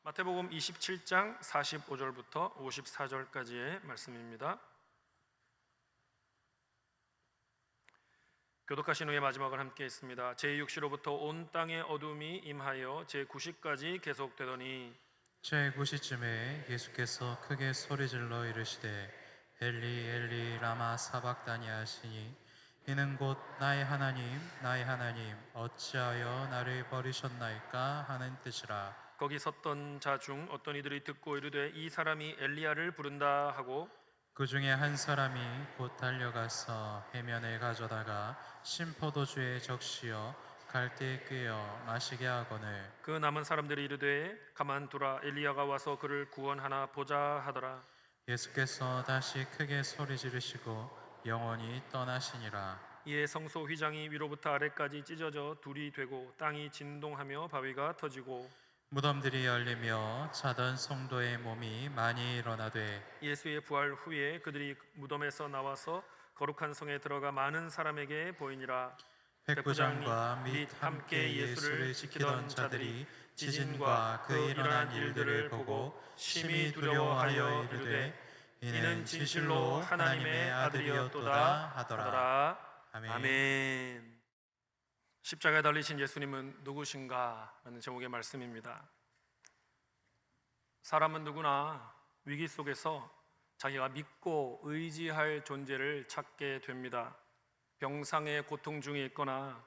마태복음 27장 45절부터 54절까지의 말씀입니다. 교독하신 후에 마지막을 함께 있습니다. 제6시로부터 온 땅에 어둠이 임하여 제9시까지 계속되더니 제9시쯤에 예수께서 크게 소리질러 이르시되 엘리 엘리 라마 사박다니 하시니 이는 곧 나의 하나님 나의 하나님 어찌하여 나를 버리셨나이까 하는 뜻이라. 거기 섰던 자 중 어떤 이들이 듣고 이르되 이 사람이 엘리야를 부른다 하고 그 중에 한 사람이 곧 달려가서 해면을 가져다가 신포도주에 적시어 갈대에 꿰어 마시게 하거늘 그 남은 사람들이 이르되 가만두라 엘리야가 와서 그를 구원하나 보자 하더라. 예수께서 다시 크게 소리 지르시고 영원히 떠나시니라. 이에 성소 휘장이 위로부터 아래까지 찢어져 둘이 되고 땅이 진동하며 바위가 터지고 무덤들이 열리며 자던 성도의 몸이 많이 일어나되 예수의 부활 후에 그들이 무덤에서 나와서 거룩한 성에 들어가 많은 사람에게 보이니라. 백부장과 및 함께 예수를 지키던 자들이 지진과 그 일어난 일들을 보고 심히 두려워하여 이르되 이는 진실로 하나님의 아들이었도다 하더라. 아멘. 아멘. 십자가에 달리신 예수님은 누구신가? 라는 제목의 말씀입니다. 사람은 누구나 위기 속에서 자기가 믿고 의지할 존재를 찾게 됩니다. 병상의 고통 중에 있거나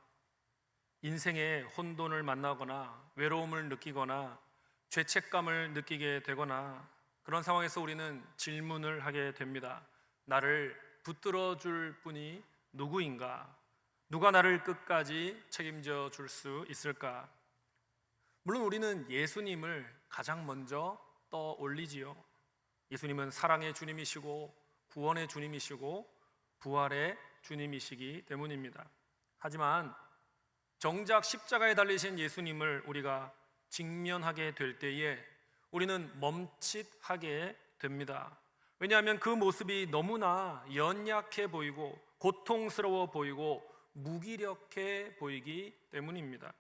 인생의 혼돈을 만나거나 외로움을 느끼거나 죄책감을 느끼게 되거나 그런 상황에서 우리는 질문을 하게 됩니다. 나를 붙들어 줄 분이 누구인가? 누가 나를 끝까지 책임져 줄 수 있을까? 물론 우리는 예수님을 가장 먼저 떠올리지요. 예수님은 사랑의 주님이시고 구원의 주님이시고 부활의 주님이시기 때문입니다. 하지만 정작 십자가에 달리신 예수님을 우리가 직면하게 될 때에 우리는 멈칫하게 됩니다. 왜냐하면 그 모습이 너무나 연약해 보이고 고통스러워 보이고 무기력해 보이기 때문입니다.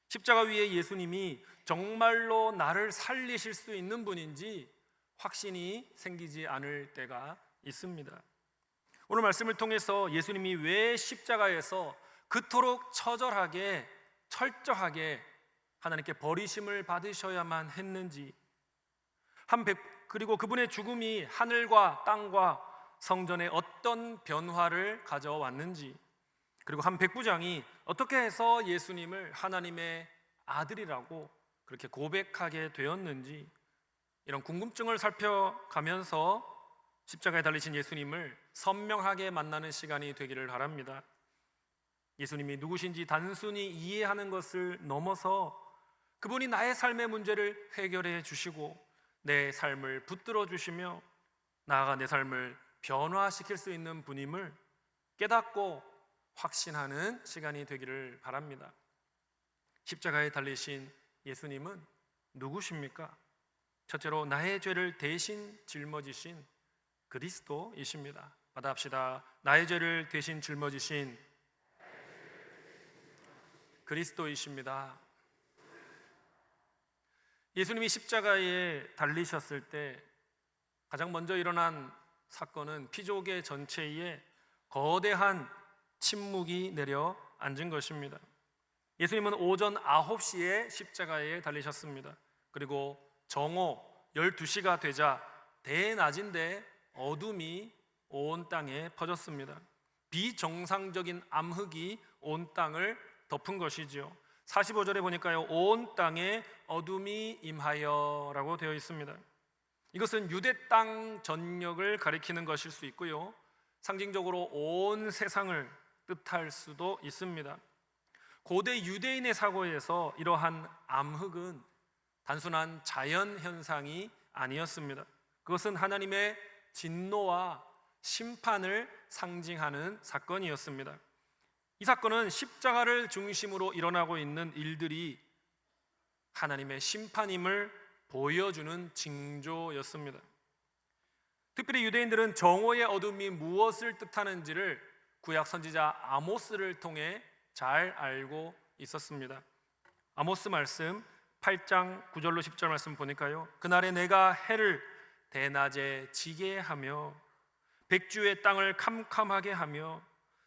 십자가 위에 예수님이 정말로 나를 살리실 수 있는 분인지 확신이 생기지 않을 때가 있습니다. 오늘 말씀을 통해서 예수님이 왜 십자가에서 그토록 처절하게 철저하게 하나님께 버리심을 받으셔야만 했는지, 그리고 그분의 죽음이 하늘과 땅과 성전에 어떤 변화를 가져왔는지, 그리고 한 백부장이 어떻게 해서 예수님을 하나님의 아들이라고 그렇게 고백하게 되었는지, 이런 궁금증을 살펴가면서 십자가에 달리신 예수님을 선명하게 만나는 시간이 되기를 바랍니다. 예수님이 누구신지 단순히 이해하는 것을 넘어서 그분이 나의 삶의 문제를 해결해 주시고 내 삶을 붙들어 주시며 나아가 내 삶을 변화시킬 수 있는 분임을 깨닫고 확신하는 시간이 되기를 바랍니다. 십자가에 달리신 예수님은 누구십니까? 첫째로 나의 죄를 대신 짊어지신 그리스도이십니다. 받아합시다. 나의 죄를 대신 짊어지신 그리스도이십니다. 예수님이 십자가에 달리셨을 때 가장 먼저 일어난 사건은 피조계 전체에 거대한 침묵이 내려 앉은 것입니다. 예수님은 오전 9시에 십자가에 달리셨습니다. 그리고 정오 12시가 되자 대낮인데 어둠이 온 땅에 퍼졌습니다. 비정상적인 암흑이 온 땅을 덮은 것이지요. 45절에 보니까요, 온 땅에 어둠이 임하여 라고 되어 있습니다. 이것은 유대 땅 전역을 가리키는 것일 수 있고요, 상징적으로 온 세상을 뜻할 수도 있습니다. 고대 유대인의 사고에서 이러한 암흑은 단순한 자연 현상이 아니었습니다. 그것은 하나님의 진노와 심판을 상징하는 사건이었습니다. 이 사건은 십자가를 중심으로 일어나고 있는 일들이 하나님의 심판임을 보여주는 징조였습니다. 특별히 유대인들은 정오의 어둠이 무엇을 뜻하는지를 구약 선지자 아모스를 통해 잘 알고 있었습니다. 아모스 말씀 8장 9절로 10절 말씀 보니까요, 그날에 내가 해를 대낮에 지게 하며 백주의 땅을 캄캄하게 하며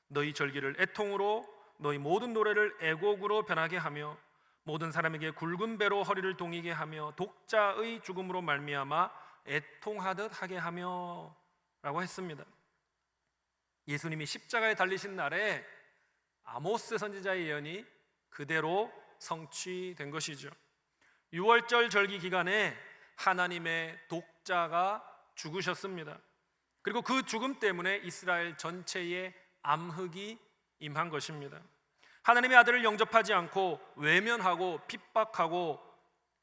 너희 절기를 애통으로 너희 모든 노래를 애곡으로 변하게 하며 모든 사람에게 굵은 배로 허리를 동이게 하며 독자의 죽음으로 말미암아 애통하듯 하게 하며 라고 했습니다. 예수님이 십자가에 달리신 날에 아모스 선지자의 예언이 그대로 성취된 것이죠. 6월절 절기 기간에 하나님의 독자가 죽으셨습니다. 그리고 그 죽음 때문에 이스라엘 전체에 암흑이 임한 것입니다. 하나님의 아들을 영접하지 않고 외면하고 핍박하고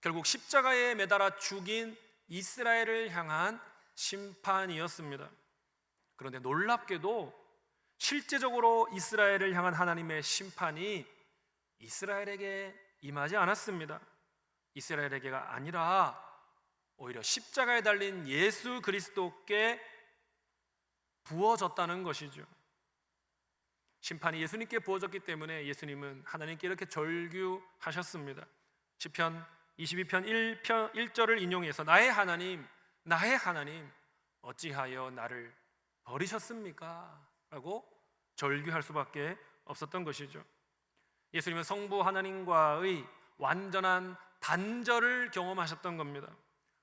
결국 십자가에 매달아 죽인 이스라엘을 향한 심판이었습니다. 그런데 놀랍게도 실제적으로 이스라엘을 향한 하나님의 심판이 이스라엘에게 임하지 않았습니다. 이스라엘에게가 아니라 오히려 십자가에 달린 예수 그리스도께 부어졌다는 것이죠. 심판이 예수님께 부어졌기 때문에 예수님은 하나님께 이렇게 절규하셨습니다. 시편 22편 1절을 인용해서 나의 하나님 어찌하여 나를 버리셨습니까? 라고 절규할 수밖에 없었던 것이죠. 예수님은 성부 하나님과의 완전한 단절을 경험하셨던 겁니다.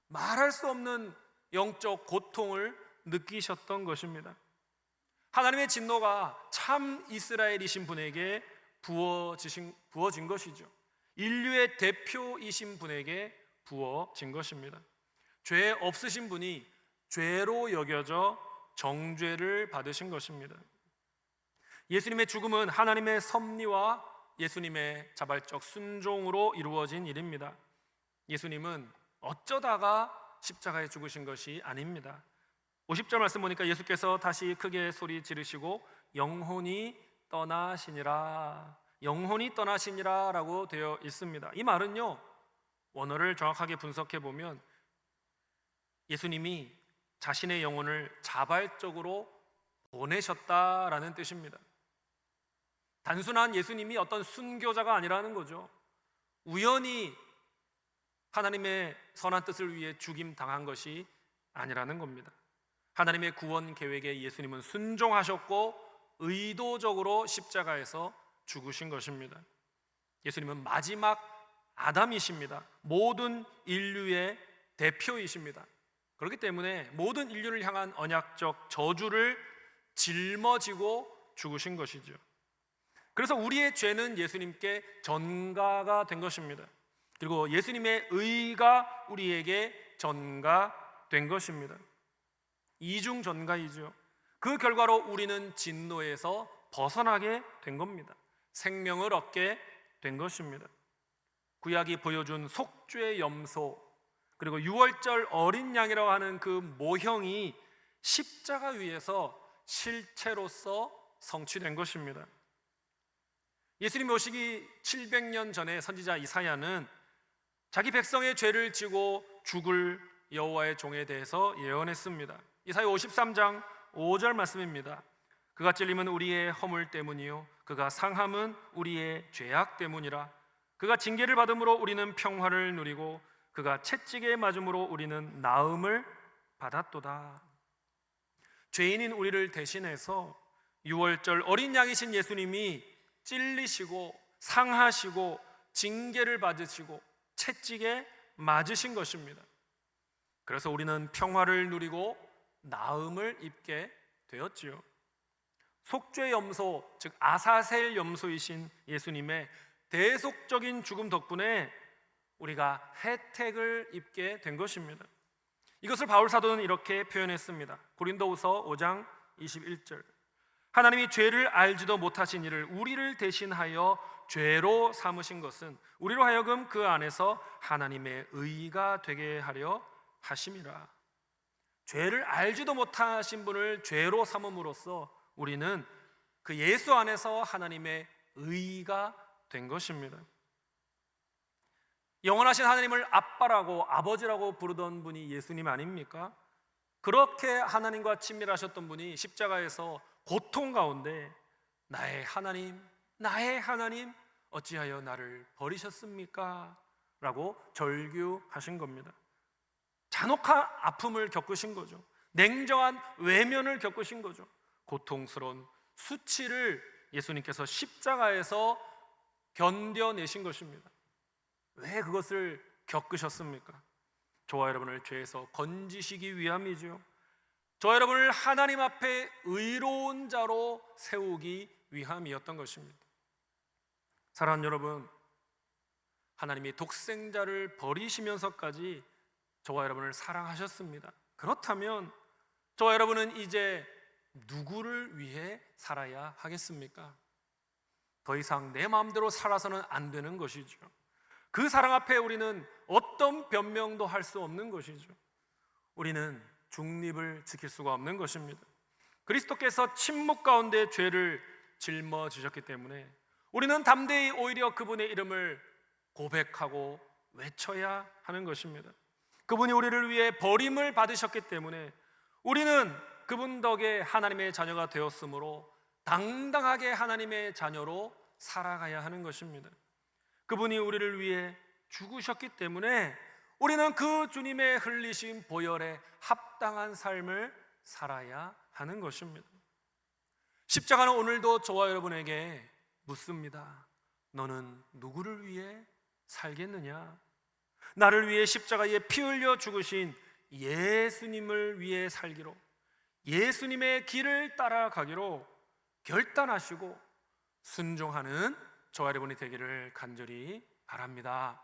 말할 수 없는 영적 고통을 느끼셨던 것입니다. 하나님의 진노가 참 이스라엘이신 분에게 부어진 것이죠. 인류의 대표이신 분에게 부어진 것입니다. 죄 없으신 분이 죄로 여겨져 정죄를 받으신 것입니다. 예수님의 죽음은 하나님의 섭리와 예수님의 자발적 순종으로 이루어진 일입니다. 예수님은 어쩌다가 십자가에 죽으신 것이 아닙니다. 50절 말씀 보니까 예수께서 다시 크게 소리 지르시고 영혼이 떠나시니라 라고 되어 있습니다. 이 말은요, 원어를 정확하게 분석해 보면 예수님이 자신의 영혼을 자발적으로 보내셨다라는 뜻입니다. 단순한 예수님이 어떤 순교자가 아니라는 거죠. 우연히 하나님의 선한 뜻을 위해 죽임 당한 것이 아니라는 겁니다. 하나님의 구원 계획에 예수님은 순종하셨고 의도적으로 십자가에서 죽으신 것입니다. 예수님은 마지막 아담이십니다. 모든 인류의 대표이십니다. 그렇기 때문에 모든 인류를 향한 언약적 저주를 짊어지고 죽으신 것이죠. 그래서 우리의 죄는 예수님께 전가가 된 것입니다. 그리고 예수님의 의가 우리에게 전가된 것입니다. 이중 전가이죠. 그 결과로 우리는 진노에서 벗어나게 된 겁니다. 생명을 얻게 된 것입니다. 구약이 보여준 속죄의 염소, 그리고 6월절 어린 양이라고 하는 그 모형이 십자가 위에서 실체로서 성취된 것입니다. 예수님이 오시기 700년 전에 선지자 이사야는 자기 백성의 죄를 지고 죽을 여호와의 종에 대해서 예언했습니다. 이사야 53장 5절 말씀입니다. 그가 찔림은 우리의 허물 때문이요 그가 상함은 우리의 죄악 때문이라. 그가 징계를 받음으로 우리는 평화를 누리고 그가 채찍에 맞음으로 우리는 나음을 받았도다. 죄인인 우리를 대신해서 6월절 어린 양이신 예수님이 찔리시고 상하시고 징계를 받으시고 채찍에 맞으신 것입니다. 그래서 우리는 평화를 누리고 나음을 입게 되었지요. 속죄 염소, 즉 아사셀 염소이신 예수님의 대속적인 죽음 덕분에 우리가 혜택을 입게 된 것입니다. 이것을 바울 사도는 이렇게 표현했습니다. 고린도후서 5장 21절. 하나님이 죄를 알지도 못하신 이를 우리를 대신하여 죄로 삼으신 것은 우리로 하여금 그 안에서 하나님의 의가 되게 하려 하심이라. 죄를 알지도 못하신 분을 죄로 삼음으로써 우리는 그 예수 안에서 하나님의 의가 된 것입니다. 영원하신 하나님을 아빠라고 아버지라고 부르던 분이 예수님 아닙니까? 그렇게 하나님과 친밀하셨던 분이 십자가에서 고통 가운데 나의 하나님 어찌하여 나를 버리셨습니까? 라고 절규하신 겁니다. 잔혹한 아픔을 겪으신 거죠. 냉정한 외면을 겪으신 거죠. 고통스러운 수치를 예수님께서 십자가에서 견뎌내신 것입니다. 왜 그것을 겪으셨습니까? 저와 여러분을 죄에서 건지시기 위함이죠. 저와 여러분을 하나님 앞에 의로운 자로 세우기 위함이었던 것입니다. 사랑하는 여러분, 하나님이 독생자를 버리시면서까지 저와 여러분을 사랑하셨습니다. 그렇다면 저와 여러분은 이제 누구를 위해 살아야 하겠습니까? 더 이상 내 마음대로 살아서는 안 되는 것이죠. 그 사랑 앞에 우리는 어떤 변명도 할 수 없는 것이죠. 우리는 중립을 지킬 수가 없는 것입니다. 그리스도께서 침묵 가운데 죄를 짊어지셨기 때문에 우리는 담대히 오히려 그분의 이름을 고백하고 외쳐야 하는 것입니다. 그분이 우리를 위해 버림을 받으셨기 때문에 우리는 그분 덕에 하나님의 자녀가 되었으므로 당당하게 하나님의 자녀로 살아가야 하는 것입니다. 그분이 우리를 위해 죽으셨기 때문에 우리는 그 주님의 흘리신 보혈에 합당한 삶을 살아야 하는 것입니다. 십자가는 오늘도 저와 여러분에게 묻습니다. 너는 누구를 위해 살겠느냐? 나를 위해 십자가에 피 흘려 죽으신 예수님을 위해 살기로, 예수님의 길을 따라가기로 결단하시고 순종하는 저와 여러분이 되기를 간절히 바랍니다.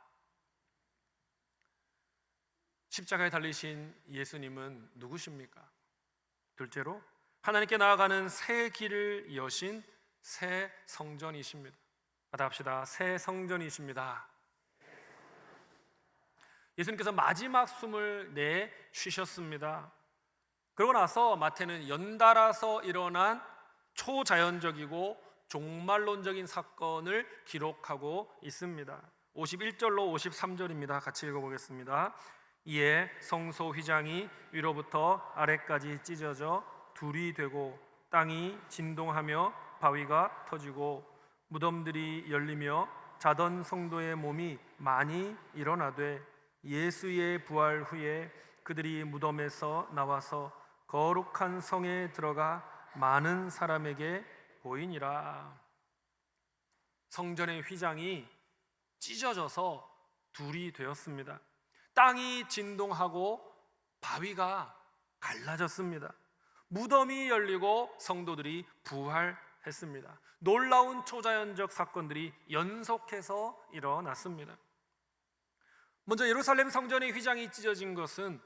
십자가에 달리신 예수님은 누구십니까? 둘째로 하나님께 나아가는 새 길을 여신 새 성전이십니다. 받아갑시다. 새 성전이십니다. 예수님께서 마지막 숨을 내쉬셨습니다. 그러고 나서 마태는 연달아서 일어난 초자연적이고 종말론적인 사건을 기록하고 있습니다. 51절로 53절입니다. 같이 읽어보겠습니다. 이에 성소 휘장이 위로부터 아래까지 찢어져 둘이 되고 땅이 진동하며 바위가 터지고 무덤들이 열리며 자던 성도의 몸이 많이 일어나되 예수의 부활 후에 그들이 무덤에서 나와서 거룩한 성에 들어가 많은 사람에게 보이니라. 성전의 휘장이 찢어져서 둘이 되었습니다. 땅이 진동하고 바위가 갈라졌습니다. 무덤이 열리고 성도들이 부활했습니다. 놀라운 초자연적 사건들이 연속해서 일어났습니다. 먼저 예루살렘 성전의 휘장이 찢어진 것은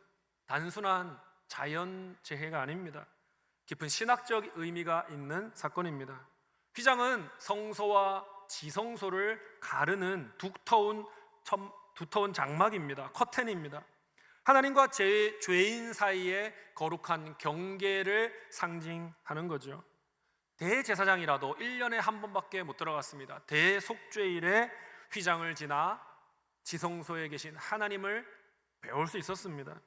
단순한 자연재해가 아닙니다. 깊은 신학적 의미가 있는 사건입니다. 휘장은 성소와 지성소를 가르는 두터운 장막입니다. 커튼입니다. 하나님과 죄인 사이의 거룩한 경계를 상징하는 거죠. 대제사장이라도 1년에 한 번밖에 못 들어갔습니다. 대속죄일에 휘장을 지나 지성소에 계신 하나님을 배울 수 있었습니다.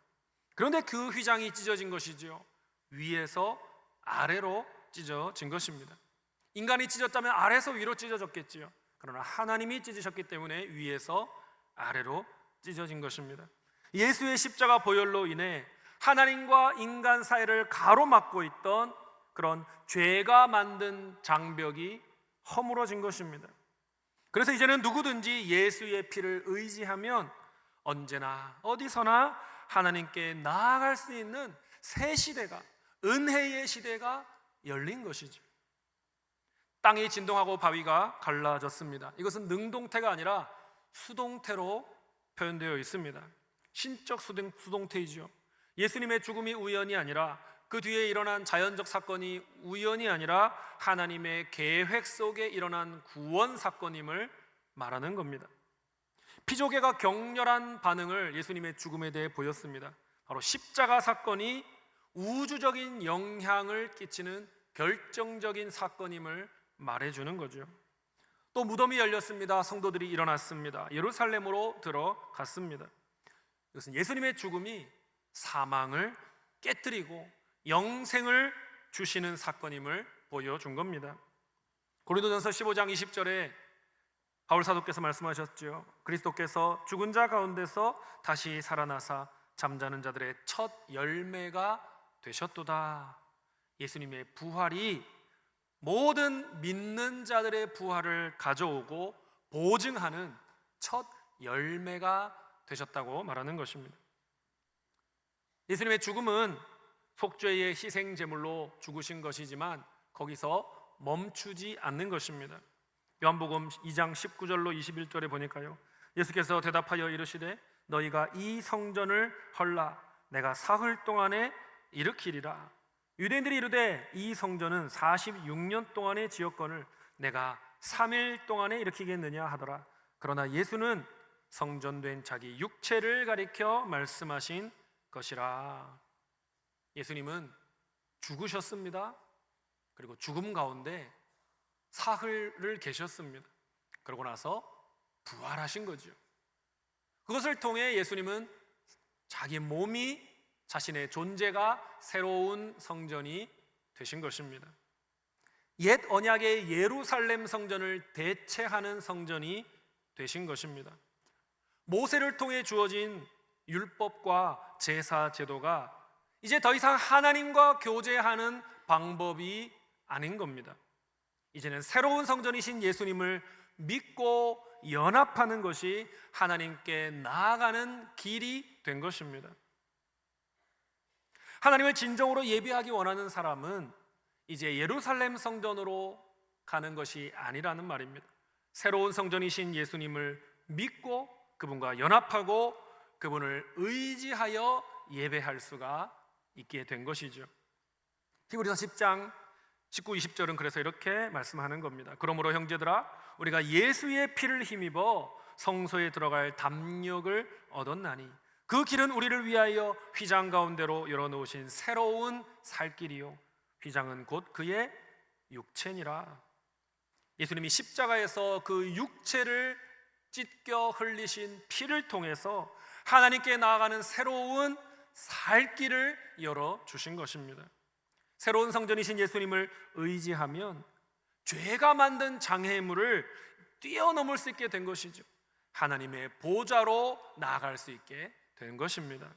그런데 그 휘장이 찢어진 것이죠. 위에서 아래로 찢어진 것입니다. 인간이 찢었다면 아래에서 위로 찢어졌겠지요. 그러나 하나님이 찢으셨기 때문에 위에서 아래로 찢어진 것입니다. 예수의 십자가 보혈로 인해 하나님과 인간 사이를 가로막고 있던 그런 죄가 만든 장벽이 허물어진 것입니다. 그래서 이제는 누구든지 예수의 피를 의지하면 언제나 어디서나 하나님께 나아갈 수 있는 새 시대가, 은혜의 시대가 열린 것이죠. 땅이 진동하고 바위가 갈라졌습니다. 이것은 능동태가 아니라 수동태로 표현되어 있습니다. 신적 수동태이죠. 예수님의 죽음이 우연이 아니라 그 뒤에 일어난 자연적 사건이 우연이 아니라 하나님의 계획 속에 일어난 구원 사건임을 말하는 겁니다. 피조계가 격렬한 반응을 예수님의 죽음에 대해 보였습니다. 바로 십자가 사건이 우주적인 영향을 끼치는 결정적인 사건임을 말해주는 거죠. 또 무덤이 열렸습니다. 성도들이 일어났습니다. 예루살렘으로 들어갔습니다. 이것은 예수님의 죽음이 사망을 깨뜨리고 영생을 주시는 사건임을 보여준 겁니다. 고린도전서 15장 20절에 바울 사도께서 말씀하셨죠. 그리스도께서 죽은 자 가운데서 다시 살아나사 잠자는 자들의 첫 열매가 되셨도다. 예수님의 부활이 모든 믿는 자들의 부활을 가져오고 보증하는 첫 열매가 되셨다고 말하는 것입니다. 예수님의 죽음은 속죄의 희생 제물로 죽으신 것이지만 거기서 멈추지 않는 것입니다. 요한복음 2장 19절로 21절에 보니까요, 예수께서 대답하여 이르시되 너희가 이 성전을 헐라 내가 사흘 동안에 일으키리라. 유대인들이 이르되 이 성전은 46년 동안의 지었건을 내가 3일 동안에 일으키겠느냐 하더라. 그러나 예수는 성전된 자기 육체를 가리켜 말씀하신 것이라. 예수님은 죽으셨습니다. 그리고 죽음 가운데 사흘을 계셨습니다. 그러고 나서 부활하신 거죠. 그것을 통해 예수님은 자기 몸이, 자신의 존재가 새로운 성전이 되신 것입니다. 옛 언약의 예루살렘 성전을 대체하는 성전이 되신 것입니다. 모세를 통해 주어진 율법과 제사 제도가 이제 더 이상 하나님과 교제하는 방법이 아닌 겁니다. 이제는 새로운 성전이신 예수님을 믿고 연합하는 것이 하나님께 나아가는 길이 된 것입니다. 하나님을 진정으로 예배하기 원하는 사람은 이제 예루살렘 성전으로 가는 것이 아니라는 말입니다. 새로운 성전이신 예수님을 믿고 그분과 연합하고 그분을 의지하여 예배할 수가 있게 된 것이죠. 히브리서 10장 19, 20절은 그래서 이렇게 말씀하는 겁니다. 그러므로 형제들아 우리가 예수의 피를 힘입어 성소에 들어갈 담력을 얻었나니 그 길은 우리를 위하여 휘장 가운데로 열어놓으신 새로운 살 길이요 휘장은 곧 그의 육체니라. 예수님이 십자가에서 그 육체를 찢겨 흘리신 피를 통해서 하나님께 나아가는 새로운 살 길을 열어주신 것입니다. 새로운 성전이신 예수님을 의지하면 죄가 만든 장애물을 뛰어넘을 수 있게 된 것이죠. 하나님의 보좌로 나아갈 수 있게 된 것입니다.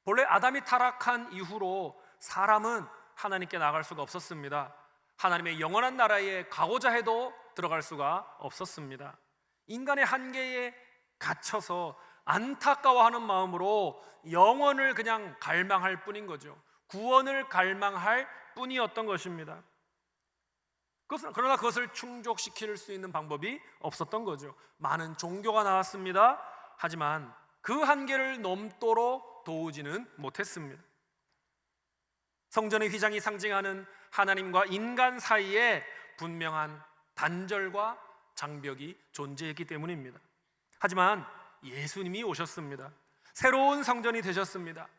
본래 아담이 타락한 이후로 사람은 하나님께 나아갈 수가 없었습니다. 하나님의 영원한 나라에 가고자 해도 들어갈 수가 없었습니다. 인간의 한계에 갇혀서 안타까워하는 마음으로 영원을 그냥 갈망할 뿐인 거죠. 구원을 갈망할 뿐이었던 것입니다. 그러나 그것을 충족시킬 수 있는 방법이 없었던 거죠. 많은 종교가 나왔습니다. 하지만 그 한계를 넘도록 도우지는 못했습니다. 성전의 휘장이 상징하는 하나님과 인간 사이에 분명한 단절과 장벽이 존재했기 때문입니다. 하지만 예수님이 오셨습니다. 새로운 성전이 되셨습니다.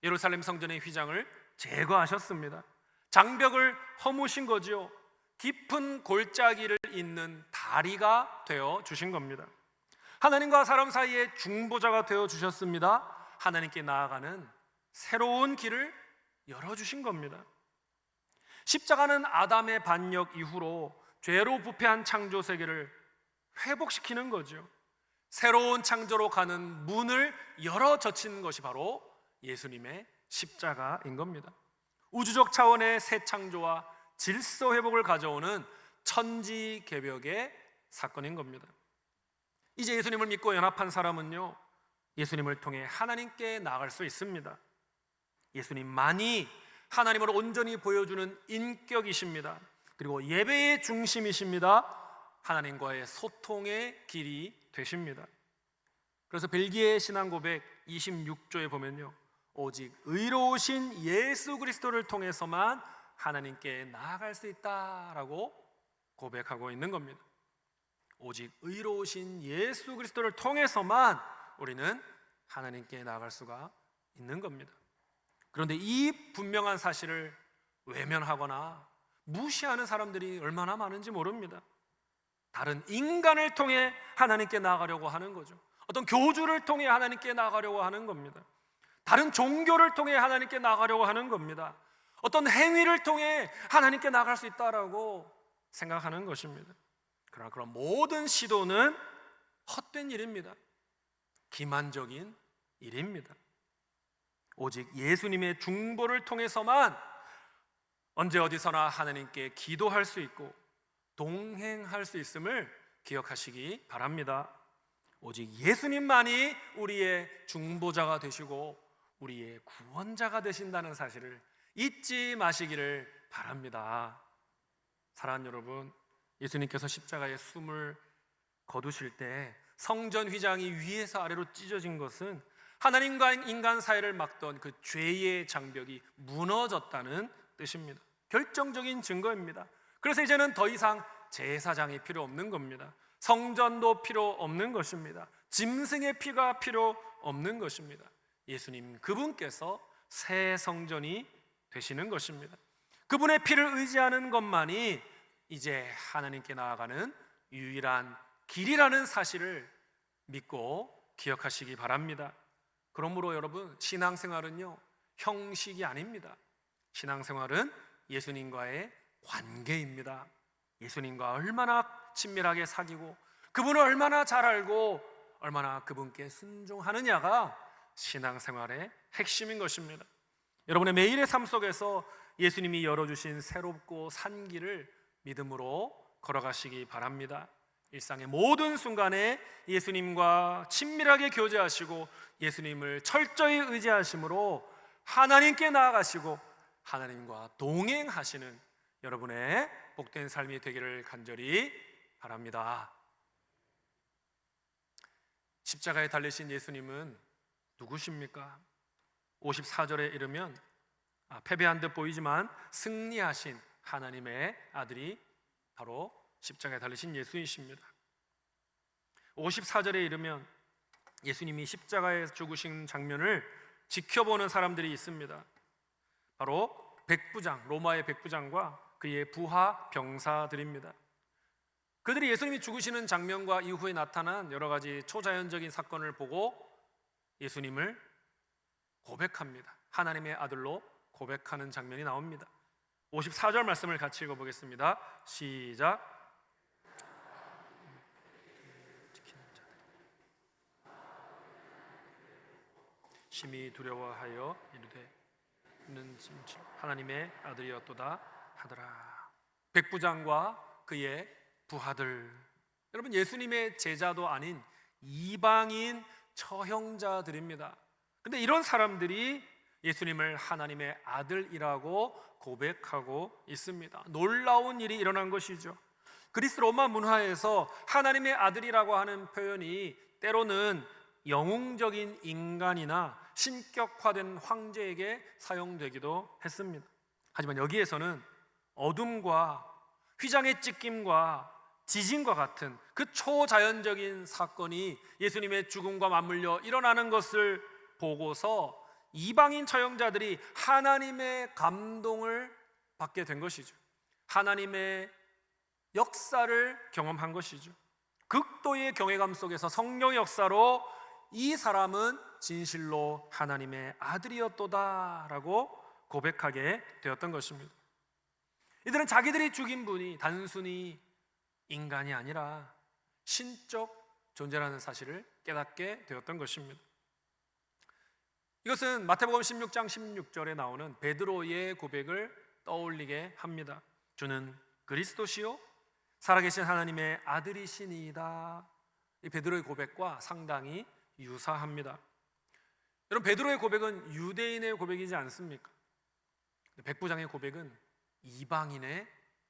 예루살렘 성전의 휘장을 제거하셨습니다. 장벽을 허무신 거죠. 깊은 골짜기를 잇는 다리가 되어 주신 겁니다. 하나님과 사람 사이에 중보자가 되어 주셨습니다. 하나님께 나아가는 새로운 길을 열어주신 겁니다. 십자가는 아담의 반역 이후로 죄로 부패한 창조 세계를 회복시키는 거죠. 새로운 창조로 가는 문을 열어 젖힌 것이 바로 예수님의 십자가인 겁니다. 우주적 차원의 새 창조와 질서 회복을 가져오는 천지개벽의 사건인 겁니다. 이제 예수님을 믿고 연합한 사람은요, 예수님을 통해 하나님께 나아갈 수 있습니다. 예수님만이 하나님을 온전히 보여주는 인격이십니다. 그리고 예배의 중심이십니다. 하나님과의 소통의 길이 되십니다. 그래서 벨기에 신앙고백 26조에 보면요, 오직 의로우신 예수 그리스도를 통해서만 하나님께 나아갈 수 있다라고 고백하고 있는 겁니다. 오직 의로우신 예수 그리스도를 통해서만 우리는 하나님께 나아갈 수가 있는 겁니다. 그런데 이 분명한 사실을 외면하거나 무시하는 사람들이 얼마나 많은지 모릅니다. 다른 인간을 통해 하나님께 나아가려고 하는 거죠. 어떤 교주를 통해 하나님께 나아가려고 하는 겁니다. 다른 종교를 통해 하나님께 나아가려고 하는 겁니다. 어떤 행위를 통해 하나님께 나아갈 수 있다라고 생각하는 것입니다. 그러나 그런 모든 시도는 헛된 일입니다. 기만적인 일입니다. 오직 예수님의 중보를 통해서만 언제 어디서나 하나님께 기도할 수 있고 동행할 수 있음을 기억하시기 바랍니다. 오직 예수님만이 우리의 중보자가 되시고 우리의 구원자가 되신다는 사실을 잊지 마시기를 바랍니다. 사랑하는 여러분, 예수님께서 십자가에 숨을 거두실 때 성전 휘장이 위에서 아래로 찢어진 것은 하나님과 인간 사이를 막던 그 죄의 장벽이 무너졌다는 뜻입니다. 결정적인 증거입니다. 그래서 이제는 더 이상 제사장이 필요 없는 겁니다. 성전도 필요 없는 것입니다. 짐승의 피가 필요 없는 것입니다. 예수님 그분께서 새 성전이 되시는 것입니다. 그분의 피를 의지하는 것만이 이제 하나님께 나아가는 유일한 길이라는 사실을 믿고 기억하시기 바랍니다. 그러므로 여러분, 신앙생활은요 형식이 아닙니다. 신앙생활은 예수님과의 관계입니다. 예수님과 얼마나 친밀하게 사귀고 그분을 얼마나 잘 알고 얼마나 그분께 순종하느냐가 신앙생활의 핵심인 것입니다. 여러분의 매일의 삶 속에서 예수님이 열어주신 새롭고 산 길을 믿음으로 걸어가시기 바랍니다. 일상의 모든 순간에 예수님과 친밀하게 교제하시고 예수님을 철저히 의지하심으로 하나님께 나아가시고 하나님과 동행하시는 여러분의 복된 삶이 되기를 간절히 바랍니다. 십자가에 달리신 예수님은 누구십니까? 54절에 이르면 패배한 듯 보이지만 승리하신 하나님의 아들이 바로 십자가에 달리신 예수이십니다. 54절에 이르면 예수님이 십자가에 죽으신 장면을 지켜보는 사람들이 있습니다. 바로 백부장, 로마의 백부장과 그의 부하 병사들입니다. 그들이 예수님이 죽으시는 장면과 이후에 나타난 여러 가지 초자연적인 사건을 보고 예수님을 고백합니다. 하나님의 아들로 고백하는 장면이 나옵니다. 54절 말씀을 같이 읽어보겠습니다. 시작. 심히 두려워하여 이르되 는 하나님의 아들이었도다 하더라. 백부장과 그의 부하들, 여러분 예수님의 제자도 아닌 이방인 처형자들입니다. 근데 이런 사람들이 예수님을 하나님의 아들이라고 고백하고 있습니다. 놀라운 일이 일어난 것이죠. 그리스 로마 문화에서 하나님의 아들이라고 하는 표현이 때로는 영웅적인 인간이나 신격화된 황제에게 사용되기도 했습니다. 하지만 여기에서는 어둠과 휘장의 찢김과 지진과 같은 그 초자연적인 사건이 예수님의 죽음과 맞물려 일어나는 것을 보고서 이방인 처형자들이 하나님의 감동을 받게 된 것이죠. 하나님의 역사를 경험한 것이죠. 극도의 경외감 속에서 성령의 역사로 이 사람은 진실로 하나님의 아들이었도다라고 고백하게 되었던 것입니다. 이들은 자기들이 죽인 분이 단순히 인간이 아니라 신적 존재라는 사실을 깨닫게 되었던 것입니다. 이것은 마태복음 16장 16절에 나오는 베드로의 고백을 떠올리게 합니다. 주는 그리스도시요 살아계신 하나님의 아들이시니이다. 이 베드로의 고백과 상당히 유사합니다. 여러분, 베드로의 고백은 유대인의 고백이지 않습니까? 백부장의 고백은 이방인의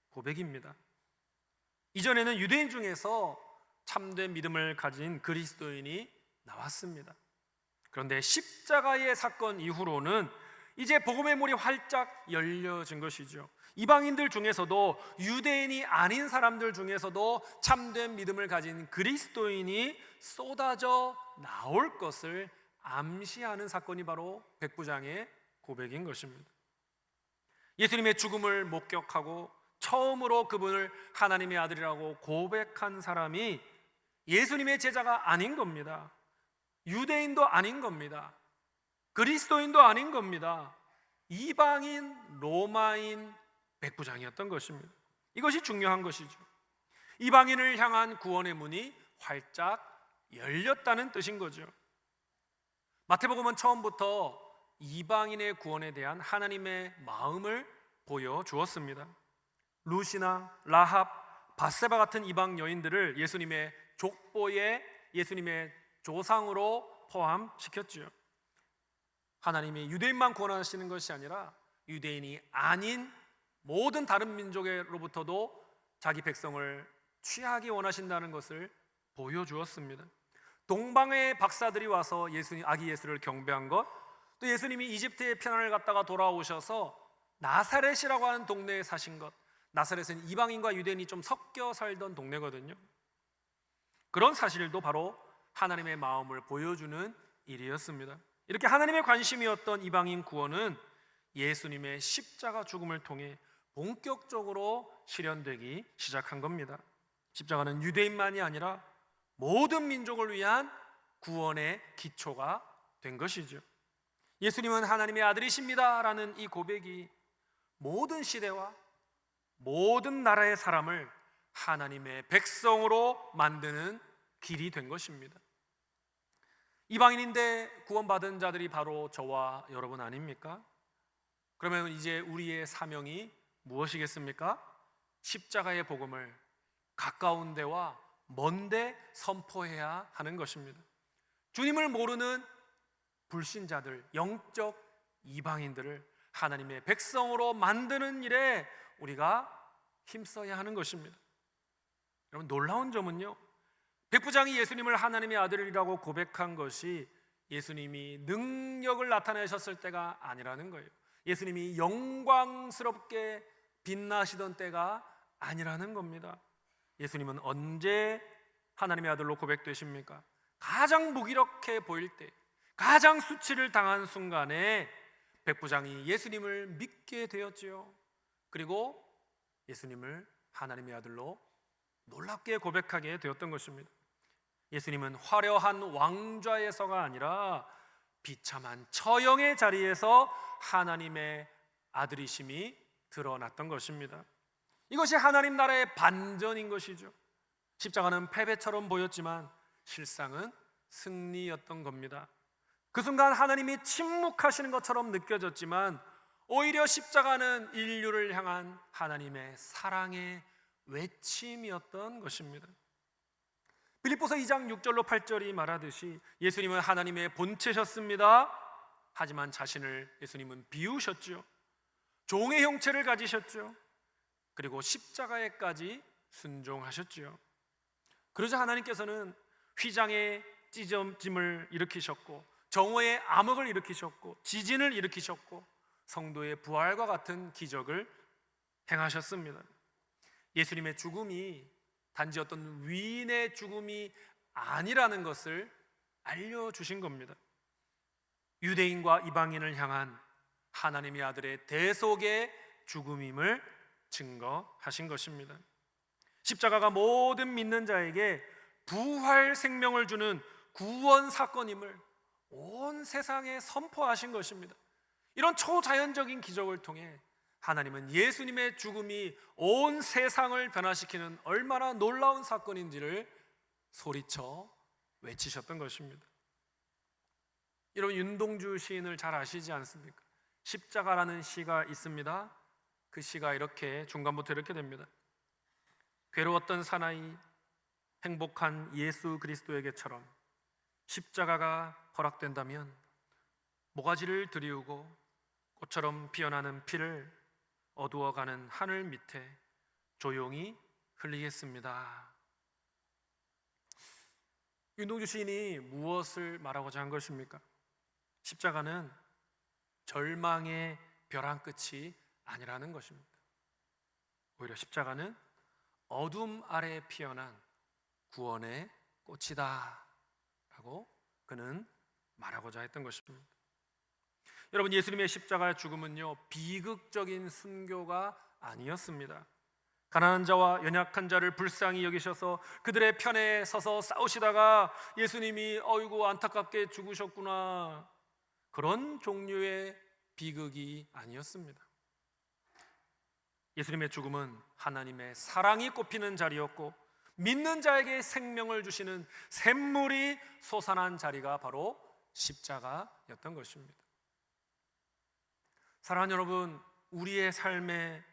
고백입니다. 이전에는 유대인 중에서 참된 믿음을 가진 그리스도인이 나왔습니다. 그런데 십자가의 사건 이후로는 이제 복음의 문이 활짝 열려진 것이죠. 이방인들 중에서도 유대인이 아닌 사람들 중에서도 참된 믿음을 가진 그리스도인이 쏟아져 나올 것을 암시하는 사건이 바로 백부장의 고백인 것입니다. 예수님의 죽음을 목격하고 처음으로 그분을 하나님의 아들이라고 고백한 사람이 예수님의 제자가 아닌 겁니다. 유대인도 아닌 겁니다. 그리스도인도 아닌 겁니다. 이방인 로마인 백부장이었던 것입니다. 이것이 중요한 것이죠. 이방인을 향한 구원의 문이 활짝 열렸다는 뜻인 거죠. 마태복음은 처음부터 이방인의 구원에 대한 하나님의 마음을 보여주었습니다. 루시나 라합, 바세바 같은 이방 여인들을 예수님의 족보에 예수님의 조상으로 포함시켰지요. 하나님이 유대인만 구원하시는 것이 아니라 유대인이 아닌 모든 다른 민족으로부터도 자기 백성을 취하기 원하신다는 것을 보여주었습니다. 동방의 박사들이 와서 아기 예수를 경배한 것, 또 예수님이 이집트의 편안을 갔다가 돌아오셔서 나사렛이라고 하는 동네에 사신 것, 나사렛은 이방인과 유대인이 좀 섞여 살던 동네거든요. 그런 사실도 바로 하나님의 마음을 보여주는 일이었습니다. 이렇게 하나님의 관심이었던 이방인 구원은 예수님의 십자가 죽음을 통해 본격적으로 실현되기 시작한 겁니다. 십자가는 유대인만이 아니라 모든 민족을 위한 구원의 기초가 된 것이죠. 예수님은 하나님의 아들이십니다라는 이 고백이 모든 시대와 모든 나라의 사람을 하나님의 백성으로 만드는 길이 된 것입니다. 이방인인데 구원받은 자들이 바로 저와 여러분 아닙니까? 그러면 이제 우리의 사명이 무엇이겠습니까? 십자가의 복음을 가까운 데와 먼데 선포해야 하는 것입니다. 주님을 모르는 불신자들, 영적 이방인들을 하나님의 백성으로 만드는 일에 우리가 힘써야 하는 것입니다. 여러분, 놀라운 점은요, 백부장이 예수님을 하나님의 아들이라고 고백한 것이 예수님이 능력을 나타내셨을 때가 아니라는 거예요. 예수님이 영광스럽게 빛나시던 때가 아니라는 겁니다. 예수님은 언제 하나님의 아들로 고백되십니까? 가장 무기력해 보일 때, 가장 수치를 당한 순간에 백부장이 예수님을 믿게 되었지요. 그리고 예수님을 하나님의 아들로 놀랍게 고백하게 되었던 것입니다. 예수님은 화려한 왕좌에서가 아니라 비참한 처형의 자리에서 하나님의 아들이심이 드러났던 것입니다. 이것이 하나님 나라의 반전인 것이죠. 십자가는 패배처럼 보였지만 실상은 승리였던 겁니다. 그 순간 하나님이 침묵하시는 것처럼 느껴졌지만 오히려 십자가는 인류를 향한 하나님의 사랑의 외침이었던 것입니다. 빌립보서 2장 6절로 8절이 말하듯이 예수님은 하나님의 본체셨습니다. 하지만 자신을 예수님은 비우셨죠. 종의 형체를 가지셨죠. 그리고 십자가에까지 순종하셨죠. 그러자 하나님께서는 휘장의 찢어짐을 일으키셨고 정오의 암흑을 일으키셨고 지진을 일으키셨고 성도의 부활과 같은 기적을 행하셨습니다. 예수님의 죽음이 단지 어떤 위인의 죽음이 아니라는 것을 알려주신 겁니다. 유대인과 이방인을 향한 하나님의 아들의 대속의 죽음임을 증거하신 것입니다. 십자가가 모든 믿는 자에게 부활 생명을 주는 구원 사건임을 온 세상에 선포하신 것입니다. 이런 초자연적인 기적을 통해 하나님은 예수님의 죽음이 온 세상을 변화시키는 얼마나 놀라운 사건인지를 소리쳐 외치셨던 것입니다. 여러분, 윤동주 시인을 잘 아시지 않습니까? 십자가라는 시가 있습니다. 그 시가 이렇게 중간부터 이렇게 됩니다. 괴로웠던 사나이 행복한 예수 그리스도에게처럼 십자가가 허락된다면 모가지를 들이우고 꽃처럼 피어나는 피를 어두워가는 하늘 밑에 조용히 흘리겠습니다. 윤동주 시인이 무엇을 말하고자 한 것입니까? 십자가는 절망의 벼랑 끝이 아니라는 것입니다. 오히려 십자가는 어둠 아래 피어난 구원의 꽃이다 라고 그는 말하고자 했던 것입니다. 여러분, 예수님의 십자가의 죽음은요, 비극적인 순교가 아니었습니다. 가난한 자와 연약한 자를 불쌍히 여기셔서 그들의 편에 서서 싸우시다가 예수님이 어이구 안타깝게 죽으셨구나, 그런 종류의 비극이 아니었습니다. 예수님의 죽음은 하나님의 사랑이 꽃피는 자리였고 믿는 자에게 생명을 주시는 샘물이 솟아난 자리가 바로 십자가였던 것입니다. 사랑하는 여러분, 우리의 삶에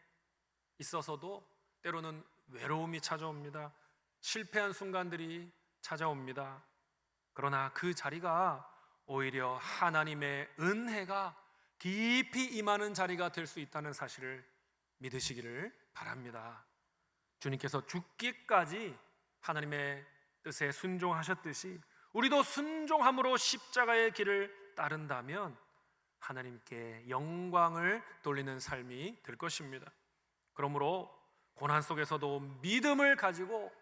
있어서도 때로는 외로움이 찾아옵니다. 실패한 순간들이 찾아옵니다. 그러나 그 자리가 오히려 하나님의 은혜가 깊이 임하는 자리가 될 수 있다는 사실을 믿으시기를 바랍니다. 주님께서 죽기까지 하나님의 뜻에 순종하셨듯이 우리도 순종함으로 십자가의 길을 따른다면 하나님께 영광을 돌리는 삶이 될 것입니다. 그러므로 고난 속에서도 믿음을 가지고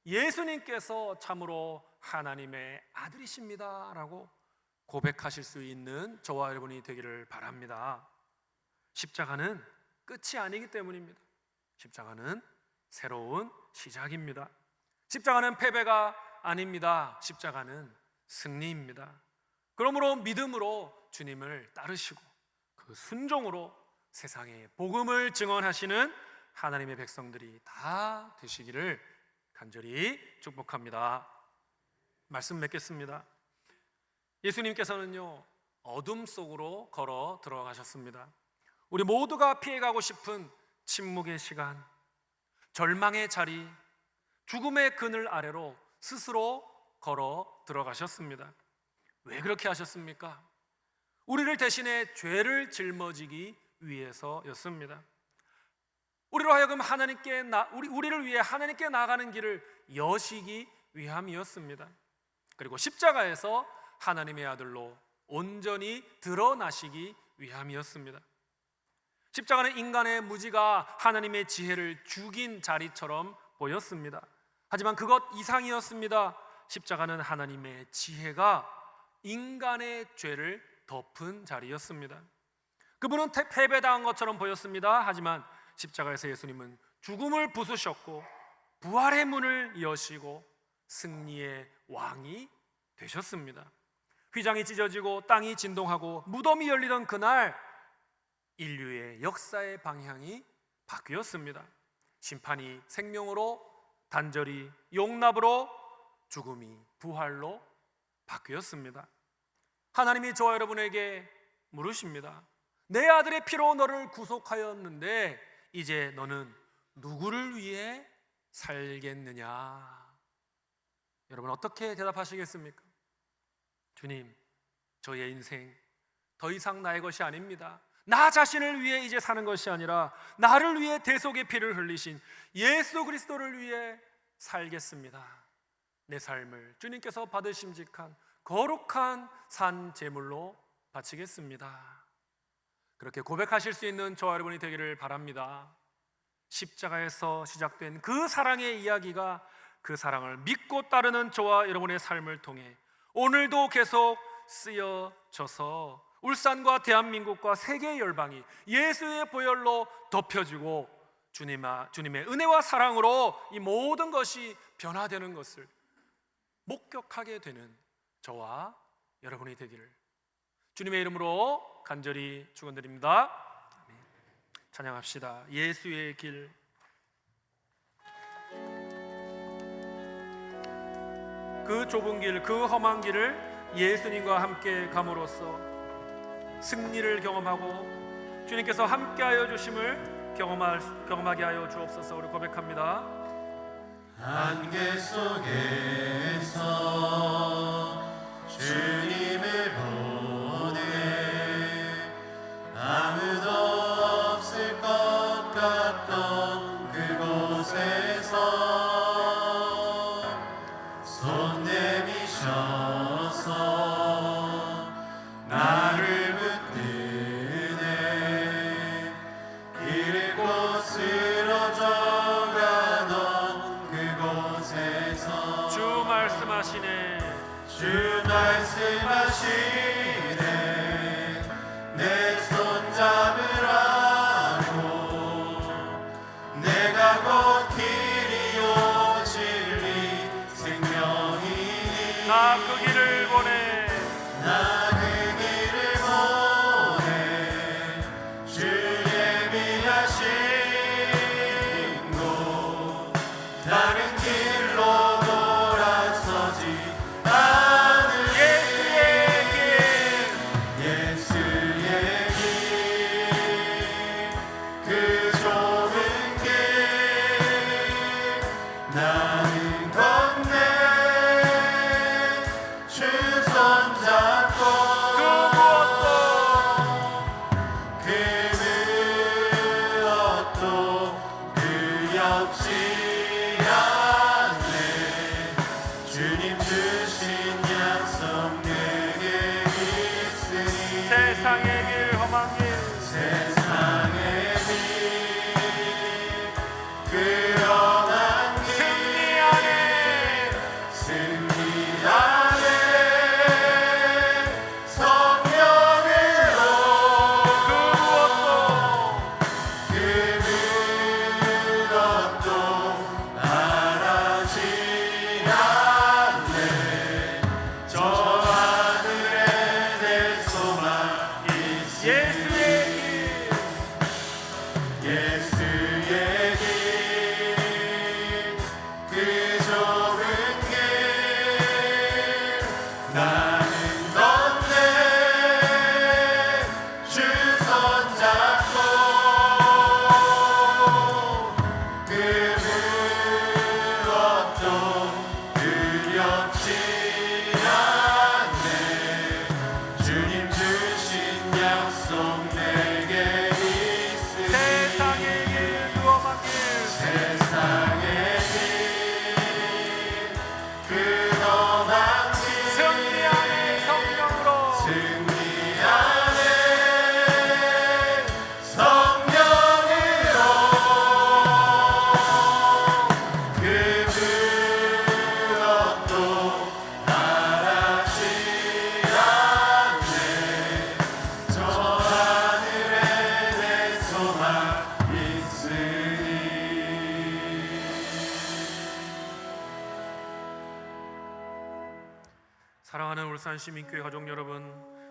예수님께서 참으로 하나님의 아들이십니다 라고 고백하실 수 있는 저와 여러분이 되기를 바랍니다. 십자가는 끝이 아니기 때문입니다. 십자가는 새로운 시작입니다. 십자가는 패배가 아닙니다. 십자가는 승리입니다. 그러므로 믿음으로 주님을 따르시고 그 순종으로 세상에 복음을 증언하시는 하나님의 백성들이 다 되시기를 간절히 축복합니다. 말씀 맺겠습니다. 예수님께서는요, 어둠 속으로 걸어 들어가셨습니다. 우리 모두가 피해가고 싶은 침묵의 시간, 절망의 자리, 죽음의 그늘 아래로 스스로 걸어 들어가셨습니다. 왜 그렇게 하셨습니까? 우리를 대신해 죄를 짊어지기 위해서였습니다. 우리로 하여금 우리를 위해 하나님께 나가는 길을 여시기 위함이었습니다. 그리고 십자가에서 하나님의 아들로 온전히 드러나시기 위함이었습니다. 십자가는 인간의 무지가 하나님의 지혜를 죽인 자리처럼 보였습니다. 하지만 그것 이상이었습니다. 십자가는 하나님의 지혜가 인간의 죄를 덮은 자리였습니다. 그분은 패배당한 것처럼 보였습니다. 하지만 십자가에서 예수님은 죽음을 부수셨고 부활의 문을 여시고 승리의 왕이 되셨습니다. 휘장이 찢어지고 땅이 진동하고 무덤이 열리던 그날 인류의 역사의 방향이 바뀌었습니다. 심판이 생명으로, 단절이 용납으로, 죽음이 부활로 바뀌었습니다. 하나님이 저와 여러분에게 물으십니다. 내 아들의 피로 너를 구속하였는데 이제 너는 누구를 위해 살겠느냐? 여러분 어떻게 대답하시겠습니까? 주님, 저의 인생 더 이상 나의 것이 아닙니다. 나 자신을 위해 이제 사는 것이 아니라 나를 위해 대속의 피를 흘리신 예수 그리스도를 위해 살겠습니다. 내 삶을 주님께서 받으심직한 거룩한 산 제물로 바치겠습니다. 그렇게 고백하실 수 있는 저와 여러분이 되기를 바랍니다. 십자가에서 시작된 그 사랑의 이야기가 그 사랑을 믿고 따르는 저와 여러분의 삶을 통해 오늘도 계속 쓰여져서 울산과 대한민국과 세계 열방이 예수의 보혈로 덮여지고 주님의 은혜와 사랑으로 이 모든 것이 변화되는 것을 목격하게 되는 저와 여러분이 되기를 주님의 이름으로 간절히 축원드립니다. 찬양합시다. 예수의 길. 그 좁은 길, 그 험한 길을 예수님과 함께 감으로써 승리를 경험하고 주님께서 함께하여 주심을 경험하게 하여 주옵소서. 우리 고백합니다. 안개 속에서 주님을 보내 아무도 없을 것 같던 그곳에서 손 내미셔서 나를 붙드네 길 잃고 쓰러져가던 그곳에서 주 말씀하시네. 주 말씀하시네 세상의 길 험한 길 세상의 빛 그러한 길 승리 안에 승리 안에 성령으로 그 무엇도 바라지 않네 저 하늘에 내 소망 있으니 예수의 길 예수의 길 그 좁은 길 나는 걷네 주 손잡고 그 무엇도 두렵지 않네 주님 주신 약속 내게 있으니 세상의 길 그 험한 길 세상의 길 그럼한 길 승리 안에 성령으로 승리 안에 성령으로 그 무엇도 바라지 않네 저 하늘에 내 소망 있으니 사랑하는 울산 시민교회 가족 여러분,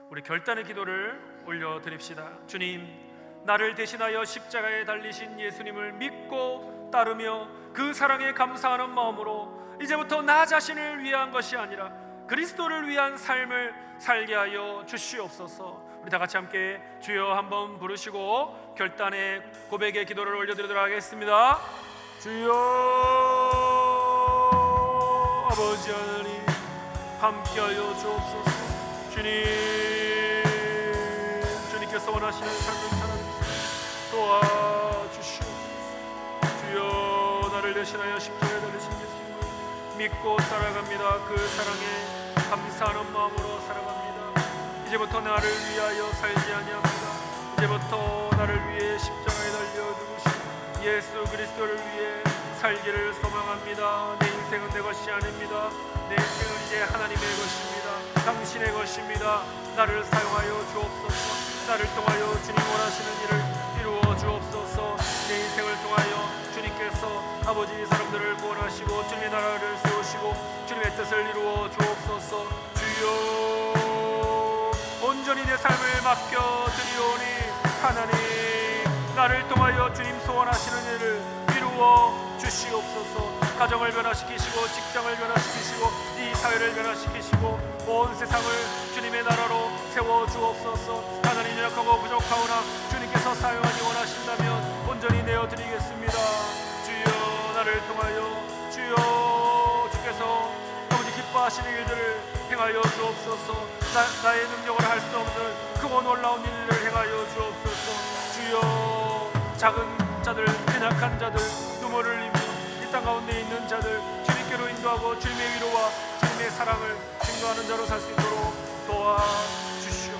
우리 결단의 기도를 올려드립시다. 주님, 나를 대신하여 십자가에 달리신 예수님을 믿고 따르며 그 사랑에 감사하는 마음으로 이제부터 나 자신을 위한 것이 아니라 그리스도를 위한 삶을 살게 하여 주시옵소서. 우리 다 같이 함께 주여 한번 부르시고 결단의 고백의 기도를 올려드리도록 하겠습니다. 주여, 아버지 하나님 함께하여 주옵소서. 주님께서 원하시는 삶을 살아주세요. 도와주시옵소서. 주여, 나를 대신하여 십자가에 달리신 예수님을 믿고 따라갑니다. 그 사랑에 감사하는 마음으로 살아갑니다. 이제부터 나를 위하여 살지 아니합니다. 이제부터 나를 위해 십자가에 달려 죽으신 예수 그리스도를 위해 살기를 소망합니다. 내 인생은 내 것이 아닙니다. 내 인생은 이제 하나님의 것입니다. 당신의 것입니다. 나를 사용하여 주옵소서. 나를 통하여 주님 원하시는 일을 이루어 주옵소서. 내 인생을 통하여 주님께서 아버지 사람들을 구원하시고 주님의 나라를 세우시고 주님의 뜻을 이루어 주옵소서. 주여, 온전히 내 삶을 맡겨드리오니 하나님, 나를 통하여 주님 소원하시는 일을 이루어 주시옵소서. 가정을 변화시키시고 직장을 변화시키시고 이 사회를 변화시키시고 온 세상을 주님의 나라로 세워주옵소서. 하나님, 연약하고 부족하오나 주님께서 사용하기 원하신다면 온전히 내어드리겠습니다. 주여, 나를 통하여 주여, 주께서 아버지 기뻐하시는 일들을 행하여 주옵소서. 나의 능력을 할 수 없는 크고 놀라운 일을 행하여 주옵소서. 주여, 작은 자들, 연약한 자들, 눈물을 흘리며 이 땅 가운데 있는 자들 주님께로 인도하고 주님의 위로와 주님의 사랑을 증거하는 자로 살 수 있도록 도와주시옵소서.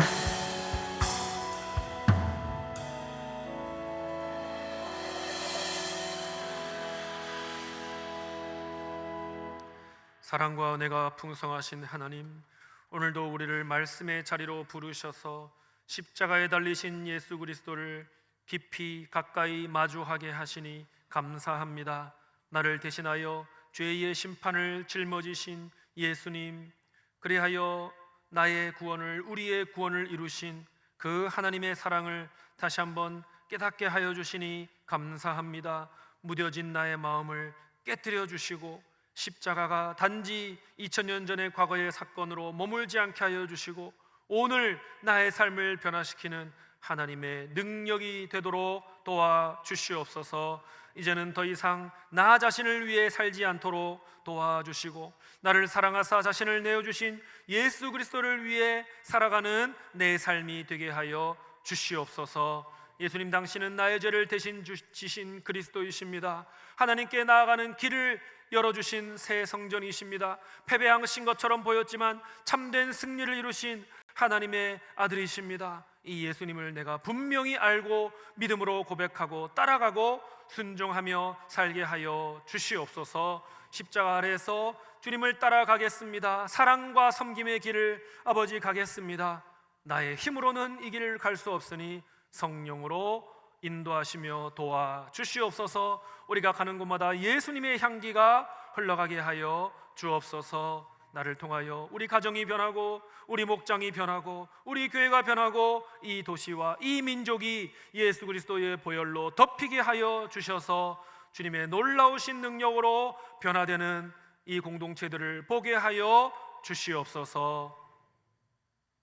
사랑과 은혜가 풍성하신 하나님, 오늘도 우리를 말씀의 자리로 부르셔서 십자가에 달리신 예수 그리스도를 깊이 가까이 마주하게 하시니 감사합니다. 나를 대신하여 죄의 심판을 짊어지신 예수님, 그리하여 나의 구원을, 우리의 구원을 이루신 그 하나님의 사랑을 다시 한번 깨닫게 하여 주시니 감사합니다. 무뎌진 나의 마음을 깨뜨려 주시고 십자가가 단지 2000년 전의 과거의 사건으로 머물지 않게 하여 주시고 오늘 나의 삶을 변화시키는 하나님의 능력이 되도록 도와주시옵소서. 이제는 더 이상 나 자신을 위해 살지 않도록 도와주시고 나를 사랑하사 자신을 내어주신 예수 그리스도를 위해 살아가는 내 삶이 되게 하여 주시옵소서. 예수님, 당신은 나의 죄를 대신 지신 그리스도이십니다. 하나님께 나아가는 길을 열어주신 새 성전이십니다. 패배하신 것처럼 보였지만 참된 승리를 이루신 하나님의 아들이십니다. 이 예수님을 내가 분명히 알고 믿음으로 고백하고 따라가고 순종하며 살게 하여 주시옵소서. 십자가 아래에서 주님을 따라가겠습니다. 사랑과 섬김의 길을 아버지 가겠습니다. 나의 힘으로는 이 길을 갈 수 없으니 성령으로 인도하시며 도와 주시옵소서. 우리가 가는 곳마다 예수님의 향기가 흘러가게 하여 주옵소서. 나를 통하여 우리 가정이 변하고 우리 목장이 변하고 우리 교회가 변하고 이 도시와 이 민족이 예수 그리스도의 보혈로 덮이게 하여 주셔서 주님의 놀라우신 능력으로 변화되는 이 공동체들을 보게 하여 주시옵소서.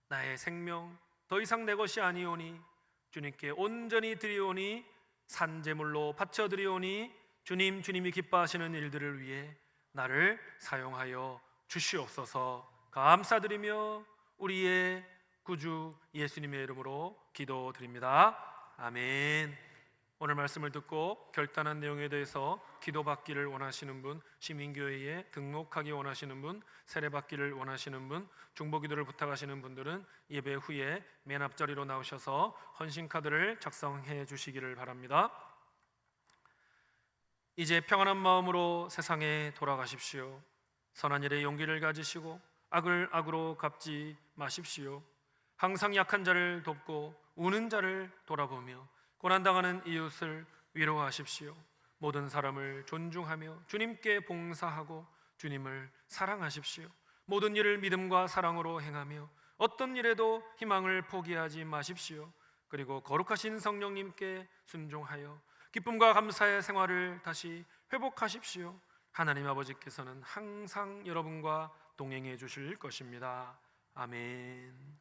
나의 생명 더 이상 내 것이 아니오니 주님께 온전히 드리오니 산제물로 바쳐드리오니 주님이 기뻐하시는 일들을 위해 나를 사용하여 주시옵소서. 감사드리며 우리의 구주 예수님의 이름으로 기도드립니다. 아멘. 오늘 말씀을 듣고 결단한 내용에 대해서 기도받기를 원하시는 분, 시민교회에 등록하기 원하시는 분, 세례받기를 원하시는 분, 중보기도를 부탁하시는 분들은 예배 후에 맨 앞자리로 나오셔서 헌신카드를 작성해 주시기를 바랍니다. 이제 평안한 마음으로 세상에 돌아가십시오. 선한 일에 용기를 가지시고 악을 악으로 갚지 마십시오. 항상 약한 자를 돕고 우는 자를 돌아보며 고난당하는 이웃을 위로하십시오. 모든 사람을 존중하며 주님께 봉사하고 주님을 사랑하십시오. 모든 일을 믿음과 사랑으로 행하며 어떤 일에도 희망을 포기하지 마십시오. 그리고 거룩하신 성령님께 순종하여 기쁨과 감사의 생활을 다시 회복하십시오. 하나님 아버지께서는 항상 여러분과 동행해 주실 것입니다. 아멘.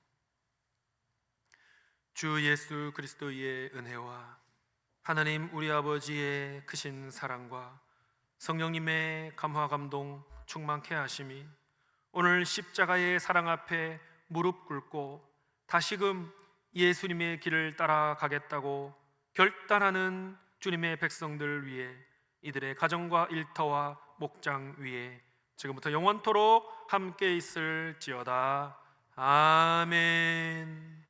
주 예수 그리스도의 은혜와 하나님 우리 아버지의 크신 사랑과 성령님의 감화 감동 충만케 하심이 오늘 십자가의 사랑 앞에 무릎 꿇고 다시금 예수님의 길을 따라가겠다고 결단하는 주님의 백성들 위해 이들의 가정과 일터와 목장 위에 지금부터 영원토록 함께 있을지어다. 아멘.